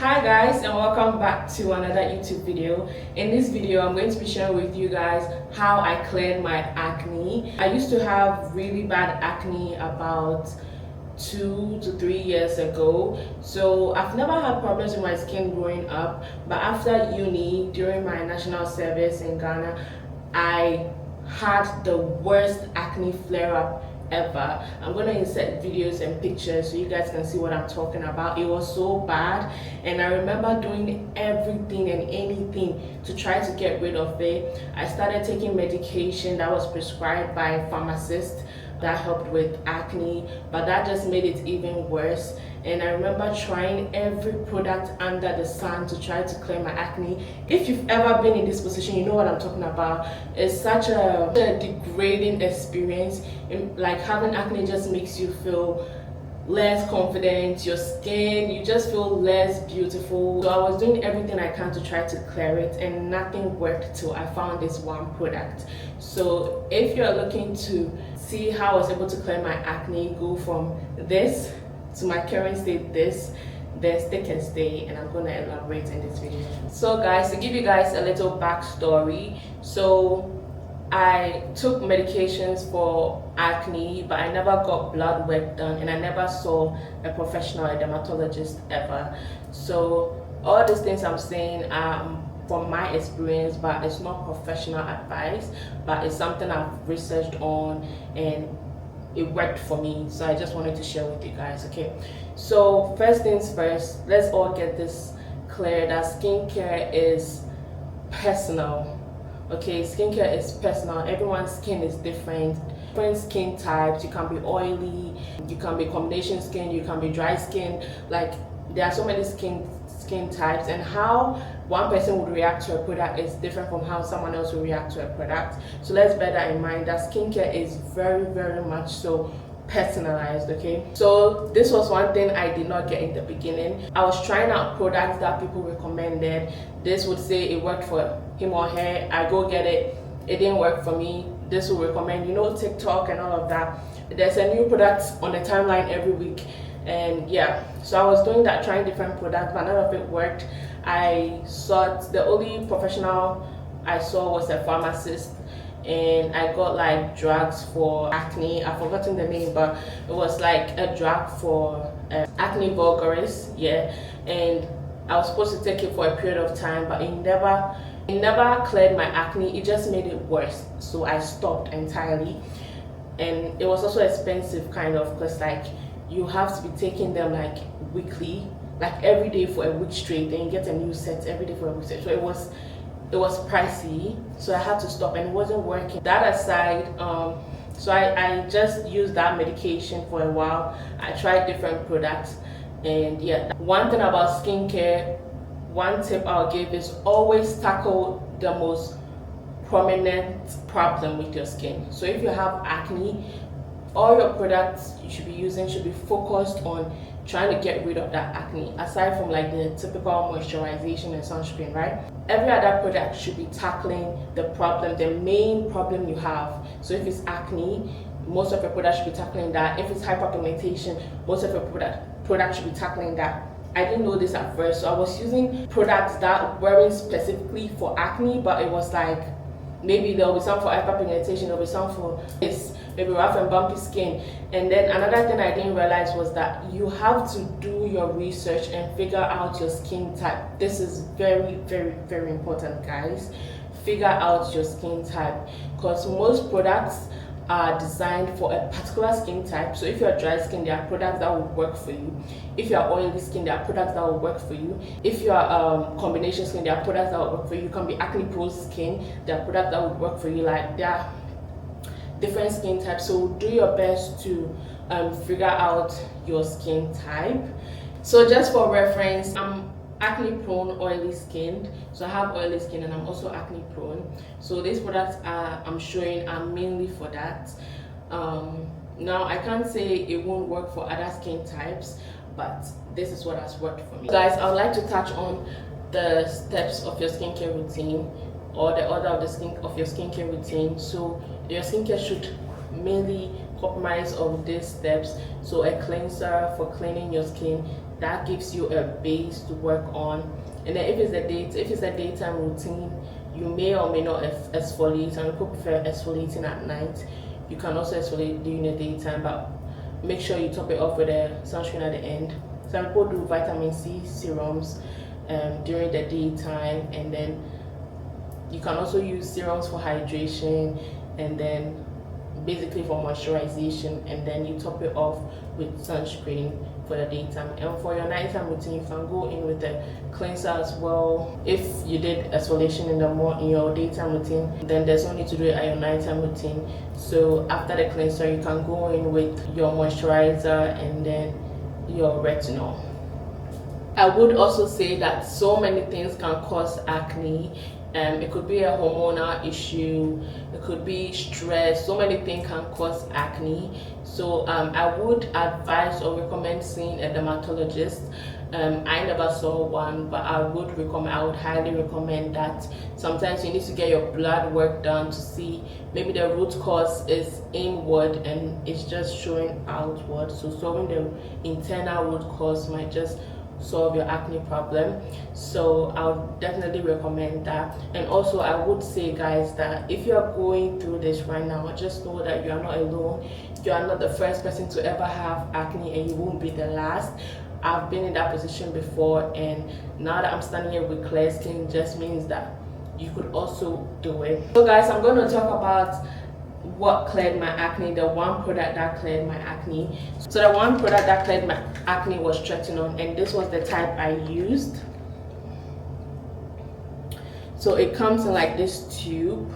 Hi guys, and welcome back to another YouTube video. In this video I'm going to be sharing with you guys how I cleared my acne. I used to have really bad acne about 2 to 3 years ago, so I've never had problems with my skin growing up, but after uni during my national service in Ghana, I had the worst acne flare-up ever. I'm gonna insert videos and pictures so you guys can see what I'm talking about. It was so bad, and I remember doing everything and anything to try to get rid of it. I started taking medication that was prescribed by a pharmacist that helped with acne, but that just made it even worse. And I remember trying every product under the sun to try to clear my acne. If you've ever been in this position, you know what I'm talking about. It's such a degrading experience. Like, having acne just makes you feel less confident, your skin, you just feel less beautiful. So I was doing everything I can to try to clear it, and nothing worked till I found this one product. So if you're looking to see how I was able to clear my acne, go from this to my current state, this, then stick and stay, and I'm gonna elaborate in this video. So guys, to give you guys a little backstory, so I took medications for acne, but I never got blood work done, and I never saw a professional, a dermatologist ever. So all these things I'm saying from my experience, but it's not professional advice, but it's something I've researched on and it worked for me. So I just wanted to share with you guys. Okay, so first things first, let's all get this clear that skincare is personal. Okay, skincare is personal. Everyone's skin is different skin types. You can be oily, you can be combination skin, you can be dry skin. Like, there are so many skin types, and how one person would react to a product is different from how someone else will react to a product. So let's bear that in mind, that skincare is very much so personalized. Okay, so this was one thing I did not get in the beginning. I was trying out products that people recommended. This would say it worked for him or her, I go get it, it didn't work for me. This will recommend, you know, TikTok and all of that. There's a new product on the timeline every week, and yeah, so I was doing that, trying different products, but none of it worked. I sought, the only professional I saw was a pharmacist, and I got like drugs for acne. I've forgotten the name, but it was like a drug for acne vulgaris, yeah, and I was supposed to take it for a period of time, but it never cleared my acne. It just made it worse, so I stopped entirely. And it was also expensive, kind of, because like you have to be taking them like weekly, like every day for a week straight, then you get a new set every day for a week straight. So it was pricey, so I had to stop, and it wasn't working. That aside, so I just used that medication for a while. I tried different products, and yeah, one thing about skincare, one tip I'll give is always tackle the most prominent problem with your skin. So if you have acne, all your products you should be using should be focused on trying to get rid of that acne, aside from like the typical moisturization and sunscreen, right? Every other product should be tackling the problem, the main problem you have. So if it's acne, most of your product should be tackling that. If it's hyperpigmentation, most of your product should be tackling that. I didn't know this at first, so I was using products that weren't specifically for acne, but it was like, maybe there'll be some for hyperpigmentation, there'll be some for this, maybe rough and bumpy skin. And then another thing I didn't realize was that you have to do your research and figure out your skin type. This is very important, guys. Figure out your skin type, because most products are designed for a particular skin type. So if you're dry skin, there are products that will work for you. If you're oily skin, there are products that will work for you. If you're combination skin, there are products that will work for you. You can be acne prone skin, there are products that will work for you. Like, there are different skin types, so do your best to figure out your skin type. So just for reference, I'm acne prone, oily skinned, so I have oily skin and I'm also acne prone. So these products I'm showing are mainly for that. Now I can't say it won't work for other skin types, but this is what has worked for me. Guys, I would like to touch on the steps of your skincare routine, or the order of your skincare routine. So your skincare should mainly comprise of these steps. So a cleanser for cleaning your skin, that gives you a base to work on. And then if it's a daytime routine, you may or may not exfoliate, and people prefer exfoliating at night. You can also exfoliate during the daytime, but make sure you top it off with a sunscreen at the end. Some people do vitamin C serums during the daytime, and then you can also use serums for hydration, and then basically for moisturization, and then you top it off with sunscreen for the daytime. And for your nighttime routine, you can go in with a cleanser as well. If you did exfoliation in your daytime routine, then there's no need to do it at your nighttime routine. So after the cleanser, you can go in with your moisturizer and then your retinol. I would also say that so many things can cause acne. It could be a hormonal issue, it could be stress. So many things can cause acne. So I would advise or recommend seeing a dermatologist. I never saw one, but I would highly recommend that. Sometimes you need to get your blood work done to see maybe the root cause is inward and it's just showing outward. So solving the internal root cause might just solve your acne problem. So I would definitely recommend that. And also I would say, guys, that if you're going through this right now, just know that you are not alone. You are not the first person to ever have acne, and you won't be the last. I've been in that position before, and now that I'm standing here with clear skin just means that you could also do it. So guys, I'm going to talk about what cleared my acne, the one product that cleared my acne. So the one product that cleared my acne was tretinoin, and this was the type I used. So it comes in like this tube.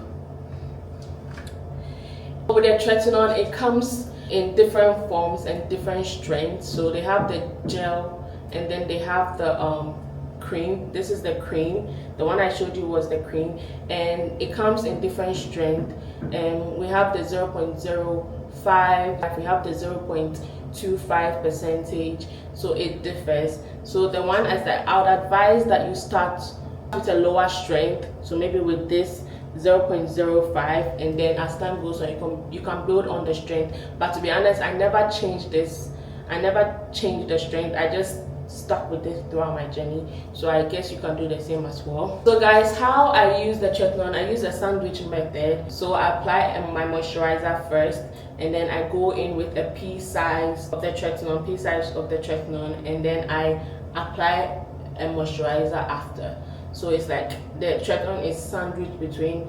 With the tretinoin, it comes in different forms and different strengths. So they have the gel, and then they have the cream. This is the cream. The one I showed you was the cream, and it comes in different strength. And we have the 0.05, we have the 0.25 percentage, so it differs. So the one I would advise that you start with a lower strength, so maybe with this 0.05, and then as time goes on you can build on the strength. But to be honest, I never changed this. I never changed the strength. I just stuck with this throughout my journey, so I guess you can do the same as well. So guys, how I use the tretinoin, I use a sandwich method. So I apply my moisturizer first, and then I go in with a pea size of the tretinoin, and then I apply a moisturizer after. So it's like the tretinoin is sandwiched between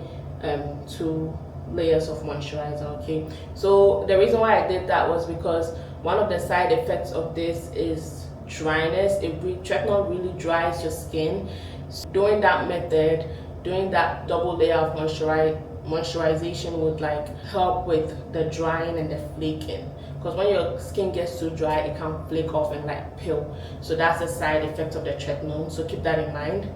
two layers of moisturizer. Okay, so the reason why I did that was because one of the side effects of this is dryness. Tretinoin really dries your skin. So doing that method, doing that double layer of moisturization would like help with the drying and the flaking, because when your skin gets too dry, it can flake off and like peel. So that's a side effect of the tretinoin, so keep that in mind.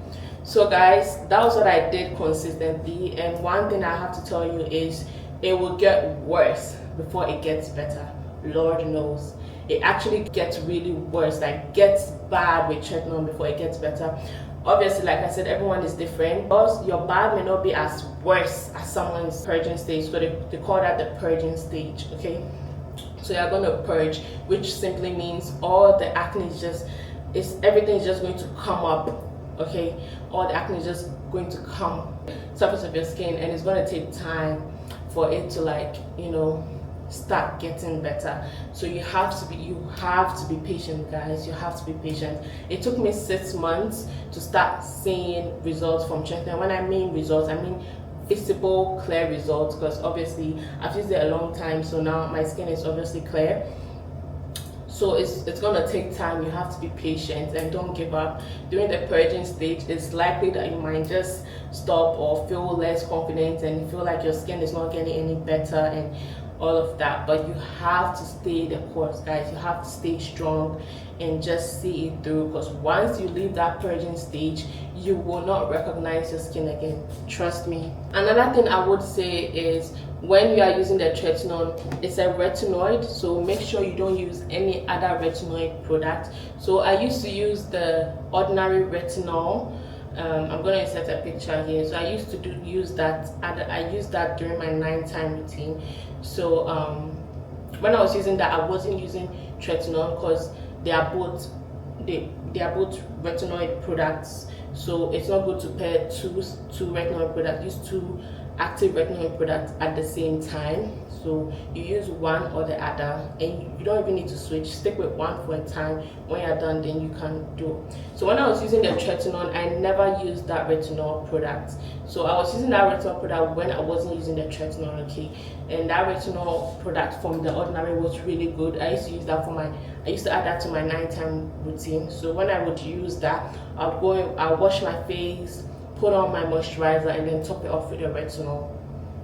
So guys, that was what I did consistently, and one thing I have to tell you is it will get worse before it gets better. Lord knows, it actually gets really worse, like gets bad with tretinoin before it gets better. Obviously, like I said, everyone is different. Also, your bad may not be as worse as someone's purging stage, so they call that the purging stage. Okay, so you're going to purge, which simply means all the acne everything is just going to come up. Okay, all the acne is just going to come surface of your skin, and it's going to take time for it to start getting better. So you have to be patient, guys. You have to be patient. It took me 6 months to start seeing results from tretinoin. When I mean results, I mean visible, clear results, because obviously I've used it a long time, so now my skin is obviously clear. So it's gonna take time. You have to be patient and don't give up. During the purging stage, it's likely that you might just stop or feel less confident and feel like your skin is not getting any better and all of that. But you have to stay the course, guys. You have to stay strong and just see it through, because once you leave that purging stage, you will not recognize your skin again. Trust me. Another thing I would say is, when you are using the tretinoin, it's a retinoid, so make sure you don't use any other retinoid product. So I used to use the ordinary retinol. I'm going to insert a picture here. So I used to use that. I used that during my nighttime routine. So when I was using that, I wasn't using tretinoin because they are both they are both retinoid products, so it's not good to pair two retinoid products, use two active retinoid products at the same time. So you use one or the other, and you don't even need to switch. Stick with one for a time. When you're done, then you can do. So when I was using the tretinoin, I never used that retinol product. So I was using that retinol product when I wasn't using the tretinoin, okay? And that retinol product from The Ordinary was really good. I used to use that I used to add that to my nighttime routine. So when I would use that, I'll wash my face, put on my moisturizer, and then top it off with the retinol.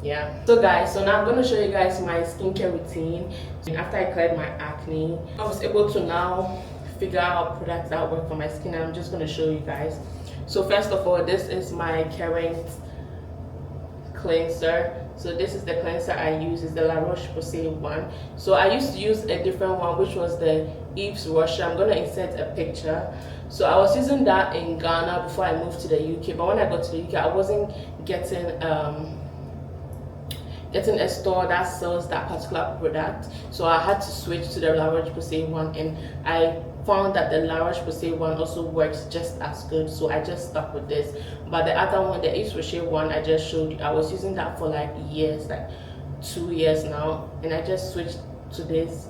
Yeah, so guys, so now I'm going to show you guys my skincare routine. And after I cleared my acne, I was able to now figure out products that work for my skin, and I'm just going to show you guys. So first of all, this is my current cleanser. So this is the cleanser I use, is the La Roche-Posay one. So I used to use a different one, which was the Eve's Russia. I'm going to insert a picture. So I was using that in Ghana before I moved to the UK, but when I got to the UK, I wasn't getting a store that sells that particular product, so I had to switch to the La Roche-Posay one, and I found that the La Roche-Posay one also works just as good, so I just stuck with this. But the other one, the Yves Rocher one I just showed you, I was using that for like years, like 2 years now, and I just switched to this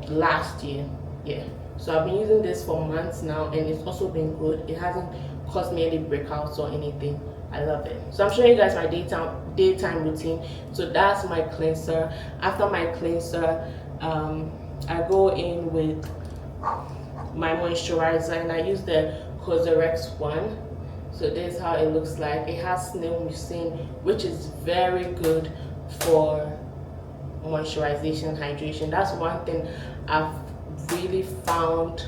last year. Yeah, so I've been using this for months now, and it's also been good. It hasn't caused me any breakouts or anything. I love it. So I'm showing you guys my daytime routine. So that's my cleanser. After my cleanser, I go in with my moisturizer, and I use the Cosrx one. So this is how it looks like. It has snail mucin, which is very good for moisturization, hydration. That's one thing I've really found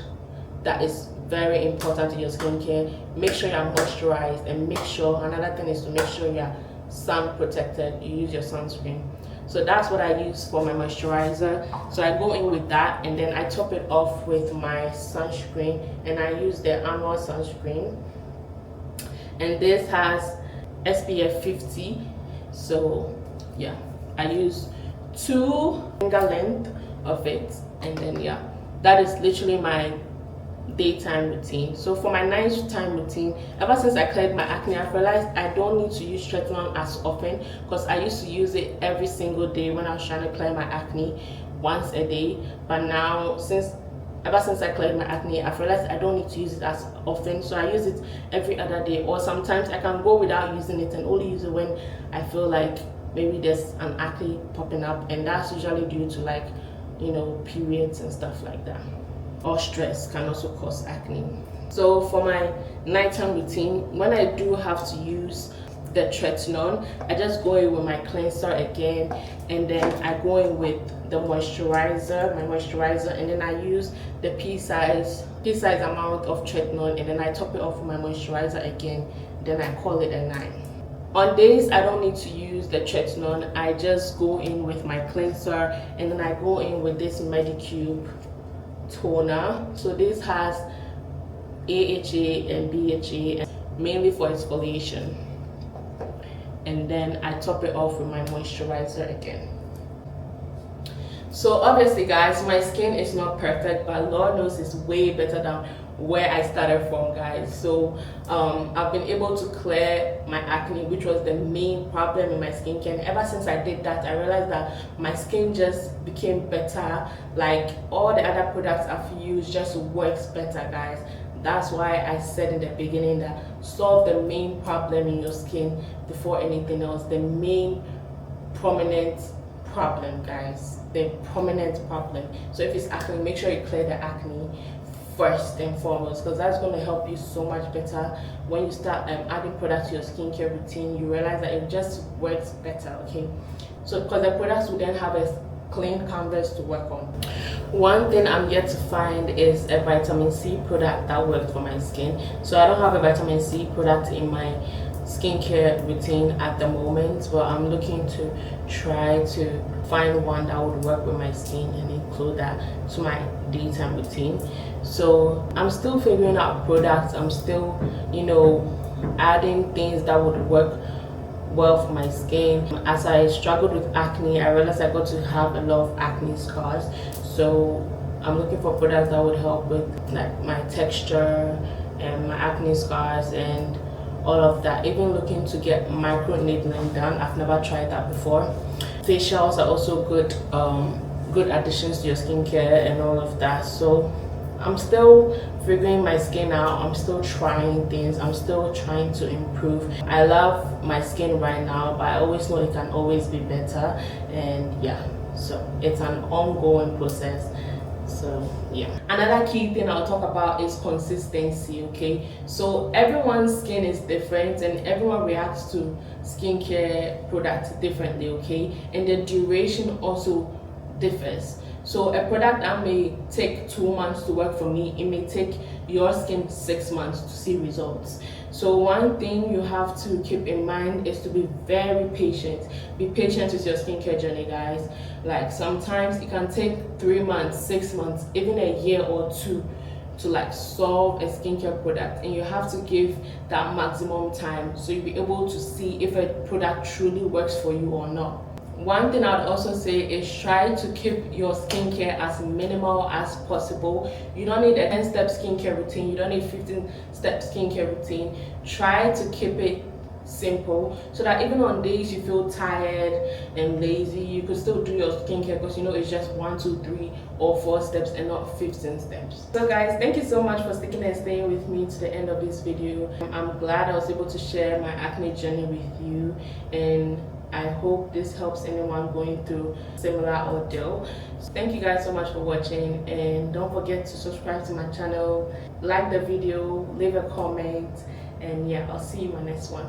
that is very important in your skincare. Make sure you're moisturized, and make sure, another thing is to make sure you're sun protected. You use your sunscreen. So that's what I use for my moisturizer. So I go in with that, and then I top it off with my sunscreen, and I use the Annual sunscreen, and this has SPF 50. So yeah, I use 2 finger length of it, and then yeah, that is literally my daytime routine. So for my nighttime routine, ever since I cleared my acne, I've realized I don't need to use tretinoin as often, because I used to use it every single day when I was trying to clear my acne, once a day. But now, ever since I cleared my acne, I've realized I don't need to use it as often, so I use it every other day, or sometimes I can go without using it and only use it when I feel like maybe there's an acne popping up, and that's usually due to, like, you know, periods and stuff like that, or stress can also cause acne. So for my nighttime routine, when I do have to use the tretinoin, I just go in with my cleanser again, and then I go in with the moisturizer, and then I use the pea size amount of tretinoin, and then I top it off with my moisturizer again, then I call it a night. On days I don't need to use the tretinoin, I just go in with my cleanser, and then I go in with this Medicube toner. So this has AHA and BHA, mainly for exfoliation, and then I top it off with my moisturizer again. So obviously guys, my skin is not perfect, but Lord knows it's way better than where I started from, guys. So I've been able to clear my acne, which was the main problem in my skincare, and ever since I did that, I realized that my skin just became better. Like, all the other products I've used just works better, guys. That's why I said in the beginning that solve the main problem in your skin before anything else. The main prominent problem, guys, the prominent problem. So if it's acne, make sure you clear the acne first and foremost, because that's going to help you so much better. When you start adding products to your skincare routine, you realize that it just works better, okay? So because the products will then have a clean canvas to work on. One thing I'm yet to find is a vitamin C product that works for my skin. So I don't have a vitamin C product in my skincare routine at the moment, but I'm looking to try to find one that would work with my skin and include that to my daytime routine. So I'm still figuring out products. I'm still, you know, adding things that would work well for my skin. As I struggled with acne, I realized I got to have a lot of acne scars. So I'm looking for products that would help with like my texture and my acne scars and all of that. Even looking to get micro needling done. I've never tried that before. Facials are also good additions to your skincare and all of that. So I'm still figuring my skin out. I'm still trying things. I'm still trying to improve. I love my skin right now, but I always know it can always be better. And yeah, so it's an ongoing process. So yeah, another key thing I'll talk about is consistency. Okay, so everyone's skin is different and everyone reacts to skincare products differently. Okay, and the duration also differs. So a product that may take 2 months to work for me, it may take your skin 6 months to see results. So one thing you have to keep in mind is to be very patient. Be patient with your skincare journey, guys. Like sometimes it can take 3 months, 6 months, even a year or two to like solve a skincare product, and you have to give that maximum time so you'll be able to see if a product truly works for you or not. One thing I'd also say is try to keep your skincare as minimal as possible. You don't need a 10-step skincare routine. You don't need 15-step skincare routine. Try to keep it simple so that even on days you feel tired and lazy, you could still do your skincare because you know it's just 1, 2, 3 or 4 steps and not 15 steps. So guys, thank you so much for sticking and staying with me to the end of this video. I'm glad I was able to share my acne journey with you, and I hope this helps anyone going through similar ordeal. So thank you guys so much for watching, and don't forget to subscribe to my channel, like the video, leave a comment, and yeah, I'll see you in my next one.